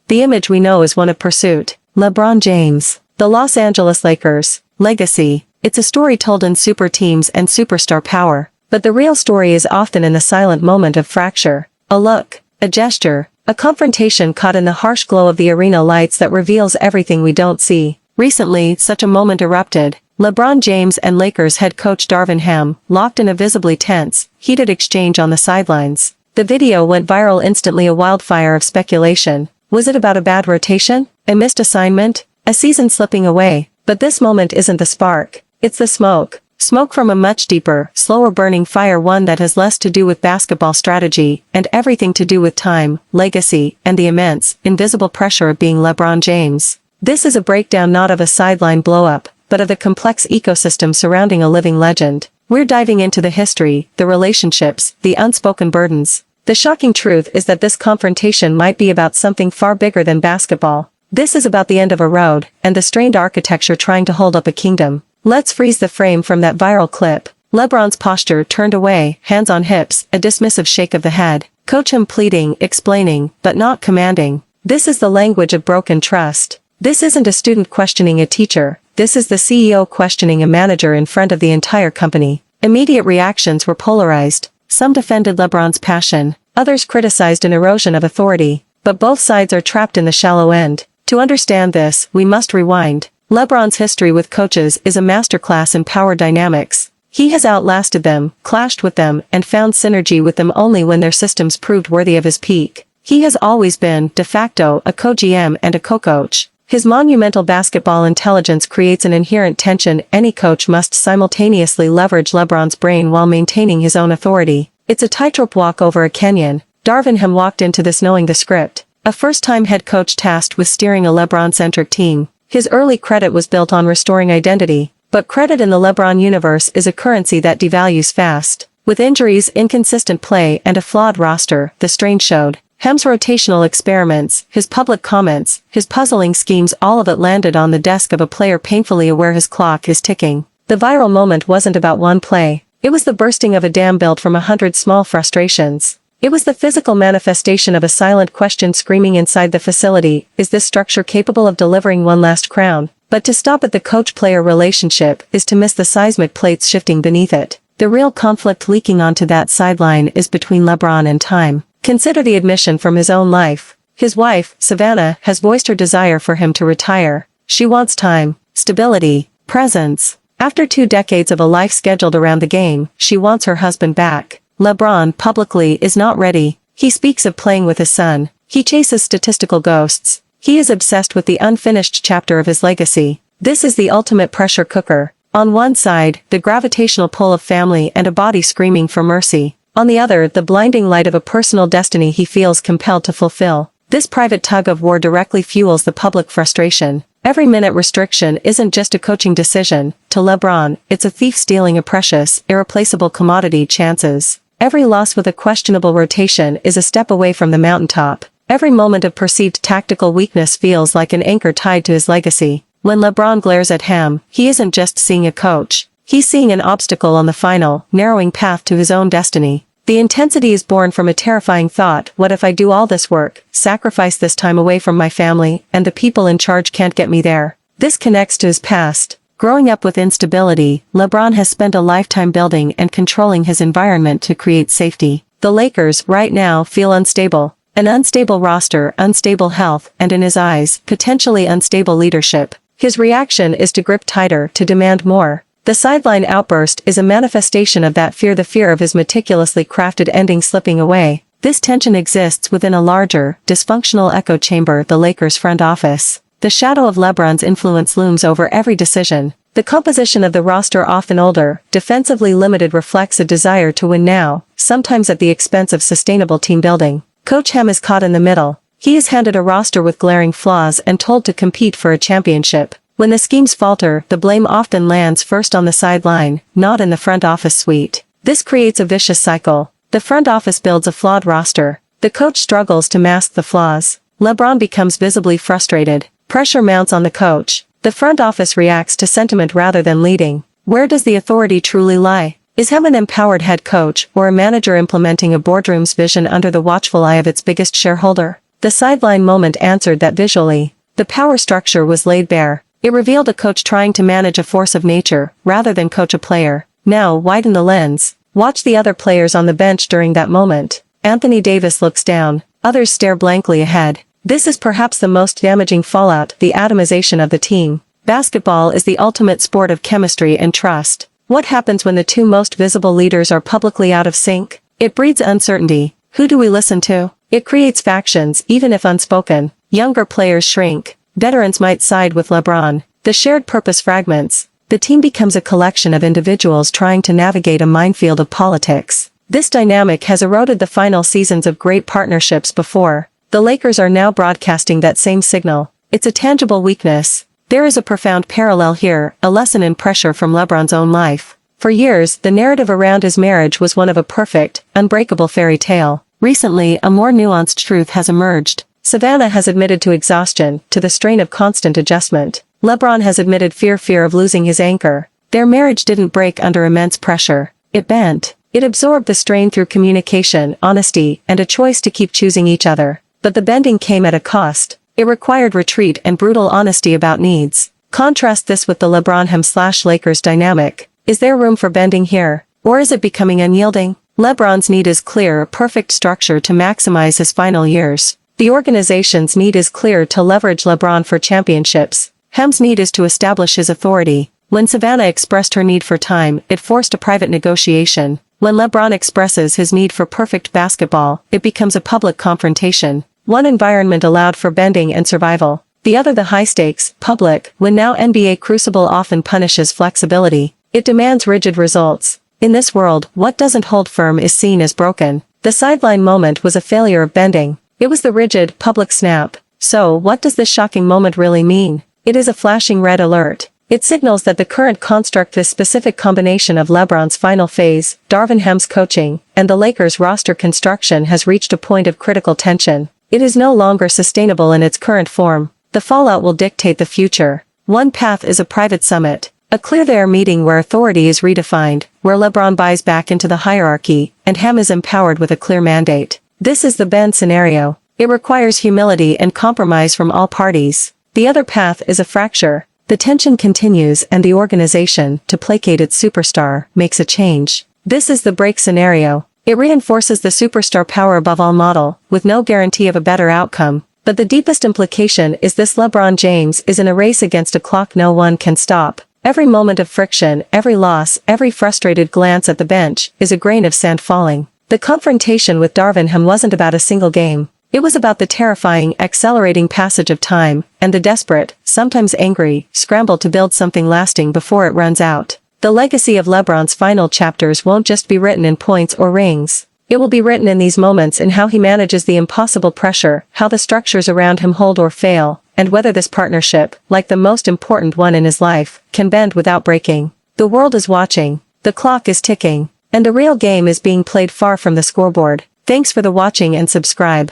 the image we know is one of pursuit. LeBron James, the Los Angeles Lakers, legacy. It's a story told in super teams and superstar power. But the real story is often in the silent moment of fracture. A look, a gesture, a confrontation caught in the harsh glow of the arena lights that reveals everything we don't see. Recently, such a moment erupted. LeBron James and Lakers head coach Darvin Ham, locked in a visibly tense, heated exchange on the sidelines. The video went viral instantly, a wildfire of speculation. Was it about a bad rotation? A missed assignment? A season slipping away? But this moment isn't the spark. It's the smoke. Smoke from a much deeper, slower burning fire, one that has less to do with basketball strategy, and everything to do with time, legacy, and the immense, invisible pressure of being LeBron James. This is a breakdown not of a sideline blow-up, but of the complex ecosystem surrounding a living legend. We're diving into the history, the relationships, the unspoken burdens. The shocking truth is that this confrontation might be about something far bigger than basketball. This is about the end of a road, and the strained architecture trying to hold up a kingdom. Let's freeze the frame from that viral clip. LeBron's posture turned away, hands on hips, a dismissive shake of the head. Coach him pleading, explaining, but not commanding. This is the language of broken trust. This isn't a student questioning a teacher. This is the CEO questioning a manager in front of the entire company. Immediate reactions were polarized. Some defended LeBron's passion. Others criticized an erosion of authority. But both sides are trapped in the shallow end. To understand this, we must rewind. LeBron's history with coaches is a masterclass in power dynamics. He has outlasted them, clashed with them, and found synergy with them only when their systems proved worthy of his peak. He has always been, de facto, a co-GM and a co-coach. His monumental basketball intelligence creates an inherent tension. Any coach must simultaneously leverage LeBron's brain while maintaining his own authority. It's a tightrope walk over a canyon. Darvin Ham walked into this knowing the script. A first-time head coach tasked with steering a LeBron-centric team. His early credit was built on restoring identity, but credit in the LeBron universe is a currency that devalues fast. With injuries, inconsistent play, and a flawed roster, the strain showed. Ham's rotational experiments, his public comments, his puzzling schemes, all of it landed on the desk of a player painfully aware his clock is ticking. The viral moment wasn't about one play. It was the bursting of a dam built from 100 small frustrations. It was the physical manifestation of a silent question screaming inside the facility, is this structure capable of delivering one last crown? But to stop at the coach-player relationship is to miss the seismic plates shifting beneath it. The real conflict leaking onto that sideline is between LeBron and time. Consider the admission from his own life. His wife, Savannah, has voiced her desire for him to retire. She wants time, stability, presence. After 2 decades of a life scheduled around the game, she wants her husband back. LeBron, publicly, is not ready. He speaks of playing with his son. He chases statistical ghosts. He is obsessed with the unfinished chapter of his legacy. This is the ultimate pressure cooker. On one side, the gravitational pull of family and a body screaming for mercy. On the other, the blinding light of a personal destiny he feels compelled to fulfill. This private tug-of-war directly fuels the public frustration. Every minute restriction isn't just a coaching decision. To LeBron, it's a thief stealing a precious, irreplaceable commodity, chances. Every loss with a questionable rotation is a step away from the mountaintop. Every moment of perceived tactical weakness feels like an anchor tied to his legacy. When LeBron glares at Ham, he isn't just seeing a coach. He's seeing an obstacle on the final, narrowing path to his own destiny. The intensity is born from a terrifying thought: what if I do all this work, sacrifice this time away from my family, and the people in charge can't get me there? This connects to his past. Growing up with instability, LeBron has spent a lifetime building and controlling his environment to create safety. The Lakers, right now, feel unstable. An unstable roster, unstable health, and in his eyes, potentially unstable leadership. His reaction is to grip tighter, to demand more. The sideline outburst is a manifestation of that fear, the fear of his meticulously crafted ending slipping away. This tension exists within a larger, dysfunctional echo chamber, the Lakers' front office. The shadow of LeBron's influence looms over every decision. The composition of the roster, often older, defensively limited, reflects a desire to win now, sometimes at the expense of sustainable team building. Coach Ham is caught in the middle. He is handed a roster with glaring flaws and told to compete for a championship. When the schemes falter, the blame often lands first on the sideline, not in the front office suite. This creates a vicious cycle. The front office builds a flawed roster. The coach struggles to mask the flaws. LeBron becomes visibly frustrated. Pressure mounts on the coach. The front office reacts to sentiment rather than leading. Where does the authority truly lie? Is Ham an empowered head coach, or a manager implementing a boardroom's vision under the watchful eye of its biggest shareholder? The sideline moment answered that visually. The power structure was laid bare. It revealed a coach trying to manage a force of nature, rather than coach a player. Now, widen the lens. Watch the other players on the bench during that moment. Anthony Davis looks down. Others stare blankly ahead. This is perhaps the most damaging fallout, the atomization of the team. Basketball is the ultimate sport of chemistry and trust. What happens when the two most visible leaders are publicly out of sync? It breeds uncertainty. Who do we listen to? It creates factions, even if unspoken. Younger players shrink. Veterans might side with LeBron. The shared purpose fragments. The team becomes a collection of individuals trying to navigate a minefield of politics. This dynamic has eroded the final seasons of great partnerships before. The Lakers are now broadcasting that same signal. It's a tangible weakness. There is a profound parallel here, a lesson in pressure from LeBron's own life. For years, the narrative around his marriage was one of a perfect, unbreakable fairy tale. Recently, a more nuanced truth has emerged. Savannah has admitted to exhaustion, to the strain of constant adjustment. LeBron has admitted fear of losing his anchor. Their marriage didn't break under immense pressure. It bent. It absorbed the strain through communication, honesty, and a choice to keep choosing each other. But the bending came at a cost. It required retreat and brutal honesty about needs. Contrast this with the LeBron-Lakers dynamic. Is there room for bending here? Or is it becoming unyielding? LeBron's need is clear, a perfect structure to maximize his final years. The organization's need is clear, to leverage LeBron for championships. Hem's need is to establish his authority. When Savannah expressed her need for time, it forced a private negotiation. When LeBron expresses his need for perfect basketball, it becomes a public confrontation. One environment allowed for bending and survival. The other the high-stakes, public, when now NBA crucible often punishes flexibility. It demands rigid results. In this world, what doesn't hold firm is seen as broken. The sideline moment was a failure of bending. It was the rigid, public snap. So, what does this shocking moment really mean? It is a flashing red alert. It signals that the current construct, this specific combination of LeBron's final phase, Darvin Ham's coaching, and the Lakers' roster construction has reached a point of critical tension. It is no longer sustainable in its current form. The fallout will dictate the future. One path is a private summit. A clear-air meeting where authority is redefined, where LeBron buys back into the hierarchy, and Ham is empowered with a clear mandate. This is the bend scenario. It requires humility and compromise from all parties. The other path is a fracture. The tension continues and the organization, to placate its superstar, makes a change. This is the break scenario. It reinforces the superstar power above all model, with no guarantee of a better outcome. But the deepest implication is this: LeBron James is in a race against a clock no one can stop. Every moment of friction, every loss, every frustrated glance at the bench, is a grain of sand falling. The confrontation with Darvin Ham wasn't about a single game. It was about the terrifying, accelerating passage of time, and the desperate, sometimes angry, scramble to build something lasting before it runs out. The legacy of LeBron's final chapters won't just be written in points or rings. It will be written in these moments, in how he manages the impossible pressure, how the structures around him hold or fail, and whether this partnership, like the most important one in his life, can bend without breaking. The world is watching. The clock is ticking. And the real game is being played far from the scoreboard. Thanks for the watching and subscribe.